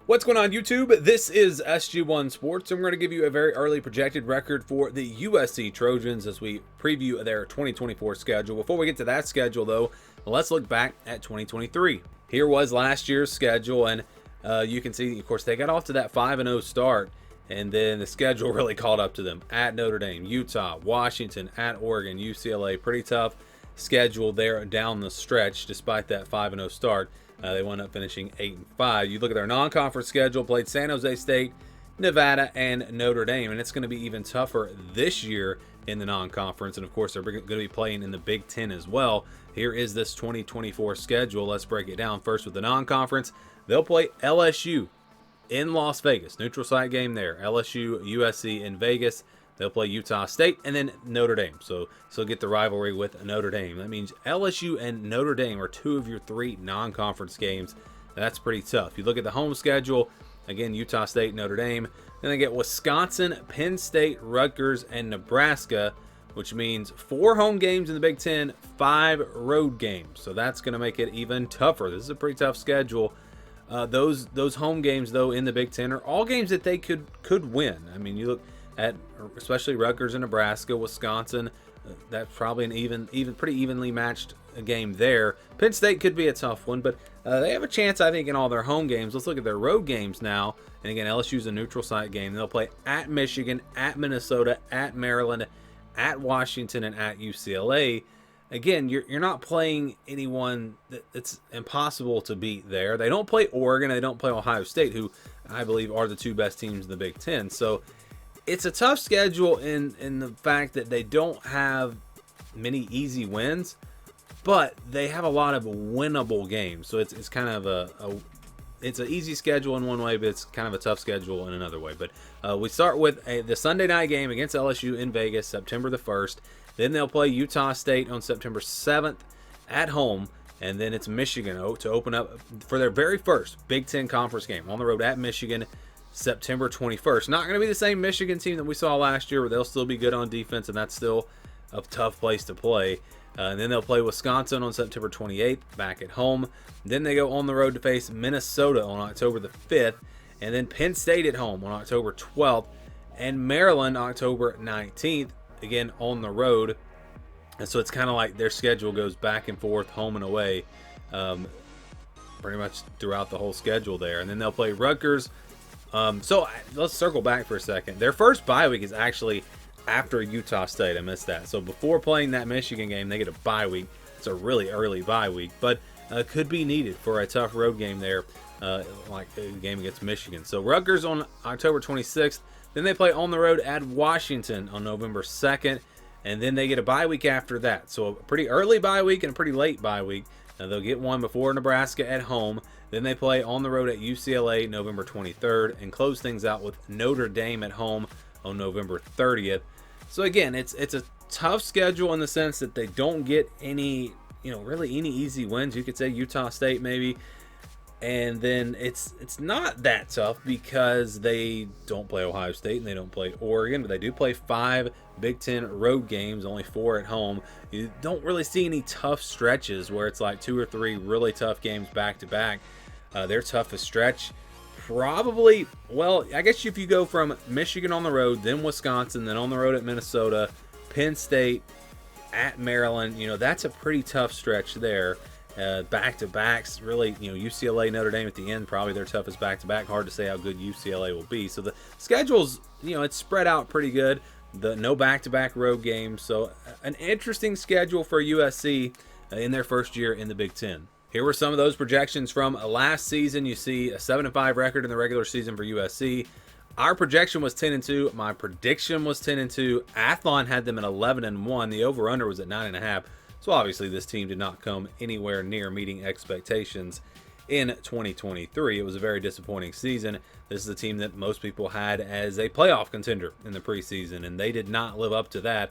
What's going on, YouTube? This is SG1 Sports, and we're going to give you a very early projected record for the USC Trojans as we preview their 2024 schedule. Before we get to that schedule, though, let's look back at 2023. Here was last year's schedule, and you can see, of course, they got off to that 5-0 start, and then the schedule really caught up to them. At Notre Dame, Utah, Washington, at Oregon, UCLA. Pretty tough schedule there down the stretch, despite that 5-0 start. They wound up finishing 8-5. You look at their non-conference schedule, played San Jose State, Nevada, and Notre Dame, and it's going to be even tougher this year in the non-conference. And of course, they're going to be playing in the Big Ten as well. Here is this 2024 schedule. Let's break it down. First with the non-conference, they'll play LSU in Las Vegas, neutral site game there. LSU, USC in Vegas. They'll play Utah State and then Notre Dame. So get the rivalry with Notre Dame. That means LSU and Notre Dame are two of your three non-conference games. That's pretty tough. You look at the home schedule, again, Utah State, Notre Dame. Then they get Wisconsin, Penn State, Rutgers, and Nebraska, which means 4 home games in the Big Ten, 5 road games. So that's going to make it even tougher. This is a pretty tough schedule. Those home games, though, in the Big Ten are all games that they could win. I mean, you look at especially Rutgers and Nebraska, Wisconsin, that's probably an pretty evenly matched game there. Penn State could be a tough one, but they have a chance, I think, in all their home games. Let's look at their road games now. And again, LSU's a neutral site game. They'll play at Michigan, at Minnesota, at Maryland, at Washington, and at UCLA. Again, you're not playing anyone that's impossible to beat there. They don't play Oregon. They don't play Ohio State, who I believe are the two best teams in the Big Ten. So it's a tough schedule in the fact that they don't have many easy wins, but they have a lot of winnable games. So it's kind of it's an easy schedule in one way, but it's kind of a tough schedule in another way. But we start with the Sunday night game against LSU in Vegas, September the 1st. Then they'll play Utah State on September 7th at home. And then it's Michigan to open up for their very first Big Ten conference game on the road at Michigan, September 21st. Not going to be the same Michigan team that we saw last year, but they'll still be good on defense, and that's still a tough place to play. And then they'll play Wisconsin on September 28th, back at home. Then they go on the road to face Minnesota on October the 5th, and then Penn State at home on October 12th, and Maryland October 19th, again on the road. And so it's kind of like their schedule goes back and forth, home and away, pretty much throughout the whole schedule there. And then they'll play Rutgers. So let's circle back for a second. Their first bye week is actually after Utah State. I missed that. So before playing that Michigan game, they get a bye week. It's a really early bye week, but could be needed for a tough road game there, like the game against Michigan. So Rutgers on October 26th. Then they play on the road at Washington on November 2nd. And then they get a bye week after that. So a pretty early bye week and a pretty late bye week. They'll get one before Nebraska at home. Then they play on the road at UCLA November 23rd and close things out with Notre Dame at home on November 30th. So again, it's a tough schedule in the sense that they don't get any, really any easy wins. You could say Utah State maybe. And then it's not that tough because they don't play Ohio State and they don't play Oregon, but they do play 5 Big Ten road games, only 4 at home. You don't really see any tough stretches where it's like 2 or 3 really tough games back to back. Their toughest stretch probably, well, I guess if you go from Michigan on the road, then Wisconsin, then on the road at Minnesota, Penn State, at Maryland, that's a pretty tough stretch there. Back-to-backs, really, UCLA, Notre Dame at the end, probably their toughest back-to-back. Hard to say how good UCLA will be. So the schedule's, it's spread out pretty good. No back-to-back road games. So an interesting schedule for USC in their first year in the Big Ten. Here were some of those projections from last season. You see a 7-5 record in the regular season for USC. Our projection was 10-2. My prediction was 10-2. Athlon had them at 11-1. The over/under was at 9.5. So obviously this team did not come anywhere near meeting expectations in 2023. It was a very disappointing season. This is a team that most people had as a playoff contender in the preseason, and they did not live up to that.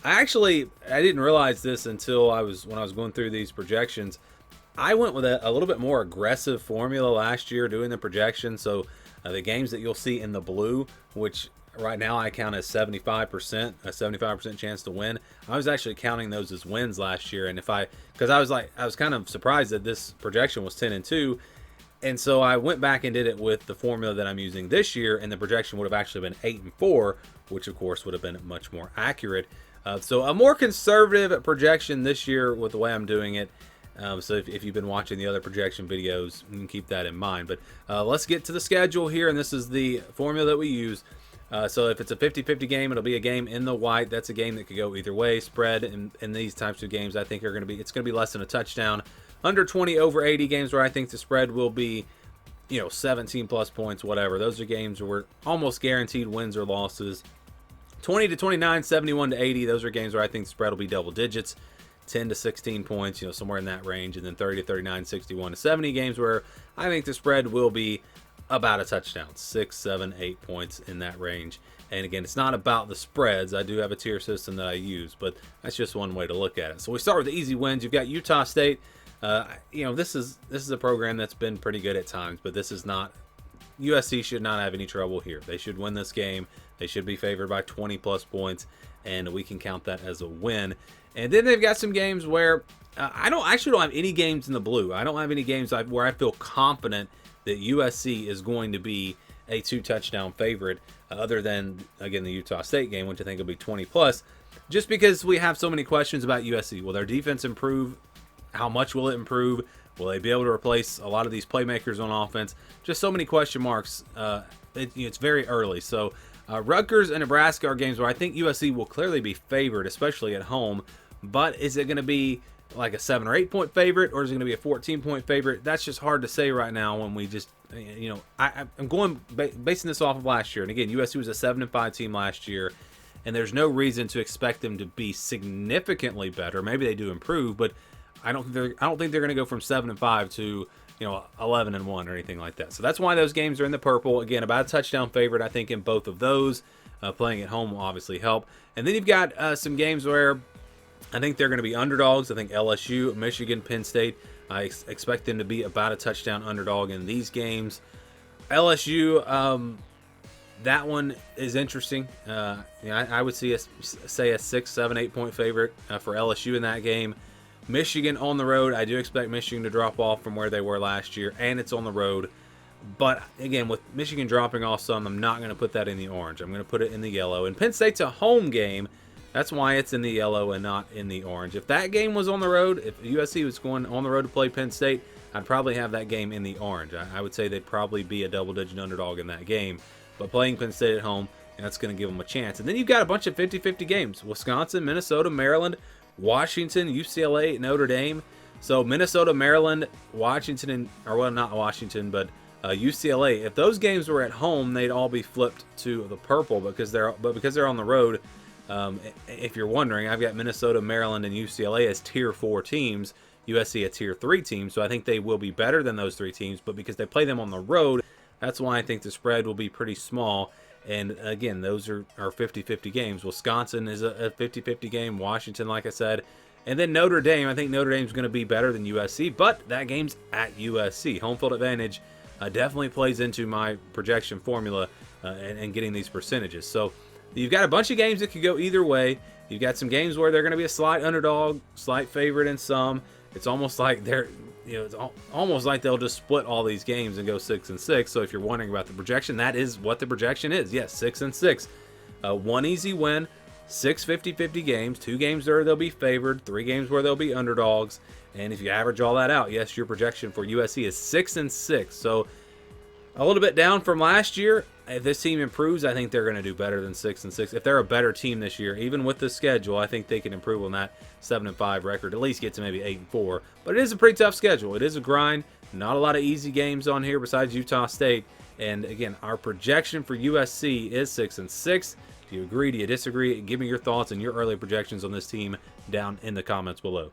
I didn't realize this until when I was going through these projections. I went with a little bit more aggressive formula last year doing the projections. So the games that you'll see in the blue, which right now I count as 75%, a 75% chance to win. I was actually counting those as wins last year, and because I was kind of surprised that this projection was 10-2, And so I went back and did it with the formula that I'm using this year, and the projection would have actually been 8-4, which of course would have been much more accurate. So a more conservative projection this year with the way I'm doing it. So if you've been watching the other projection videos, you can keep that in mind. But let's get to the schedule here, and this is the formula that we use. So if it's a 50-50 game, it'll be a game in the white. That's a game that could go either way. Spread in these types of games, I think it's going to be less than a touchdown. Under 20 over 80 games where I think the spread will be, 17 plus points, whatever. Those are games where we're almost guaranteed wins or losses. 20 to 29, 71 to 80. Those are games where I think the spread will be double digits. 10 to 16 points, somewhere in that range. And then 30 to 39, 61 to 70 games where I think the spread will be about a touchdown. 6, 7, 8 points in that range. And again, it's not about the spreads. I do have a tier system that I use, but that's just one way to look at it. So we start with the easy wins. You've got Utah State. This is a program that's been pretty good at times, but this is not. USC should not have any trouble here. They should win this game. They should be favored by 20 plus points, and we can count that as a win. And then they've got some games where I don't have any games in the blue. I don't have any games where I feel confident that USC is going to be a 2-touchdown favorite, other than, again, the Utah State game, which I think will be 20 plus, just because we have so many questions about USC. Will their defense improve? How much will it improve? Will they be able to replace a lot of these playmakers on offense? Just so many question marks. It's very early. So Rutgers and Nebraska are games where I think USC will clearly be favored, especially at home. But is it going to be like a 7 or 8 point favorite, or is it going to be a 14-point favorite? That's just hard to say right now when we just, I'm basing this off of last year. And again, USC was a 7-5 team last year, and there's no reason to expect them to be significantly better. Maybe they do improve, but I don't think they're going to go from 7-5 to 11-1 or anything like that. So that's why those games are in the purple. Again, about a touchdown favorite, I think, in both of those. Playing at home will obviously help. And then you've got some games where I think they're going to be underdogs. I think LSU, Michigan, Penn State, I expect them to be about a touchdown underdog in these games. LSU, that one is interesting. I would say a 6, 7, 8 point favorite for LSU in that game. Michigan on the road, I do expect Michigan to drop off from where they were last year, and it's on the road. But again, with Michigan dropping off some, I'm not going to put that in the orange. I'm going to put it in the yellow. And Penn State's a home game. That's why it's in the yellow and not in the orange. If that game was on the road, if USC was going on the road to play Penn State, I'd probably have that game in the orange. I would say they'd probably be a double-digit underdog in that game. But playing Penn State at home, that's going to give them a chance. And then you've got a bunch of 50-50 games. Wisconsin, Minnesota, Maryland, Washington, UCLA, Notre Dame. So Minnesota, Maryland, Washington, not Washington, but UCLA. If those games were at home, they'd all be flipped to the purple because they're on the road. If you're wondering, I've got Minnesota, Maryland, and UCLA as tier 4 teams. USC a tier 3 team, so I think they will be better than those 3 teams. But because they play them on the road, that's why I think the spread will be pretty small. And again, those are 50-50 games. Wisconsin is a 50-50 game. Washington, like I said. And then Notre Dame. I think Notre Dame's going to be better than USC, but that game's at USC. Home field advantage definitely plays into my projection formula and getting these percentages. So you've got a bunch of games that could go either way. You've got some games where they're going to be a slight underdog, slight favorite in some. It's almost like it's almost like they'll just split all these games and go 6-6. So if you're wondering about the projection, that is what the projection is. Yes, 6-6. One easy win, 6 50-50 games, 2 games where they'll be favored, 3 games where they'll be underdogs. And if you average all that out, yes, your projection for USC is 6-6. So a little bit down from last year. If this team improves, I think they're going to do better than 6-6. If they're a better team this year, even with the schedule, I think they can improve on that 7-5 record, at least get to maybe 8-4. But it is a pretty tough schedule. It is a grind. Not a lot of easy games on here besides Utah State. And again, our projection for USC is 6-6. Do you agree? Do you disagree? Give me your thoughts and your early projections on this team down in the comments below.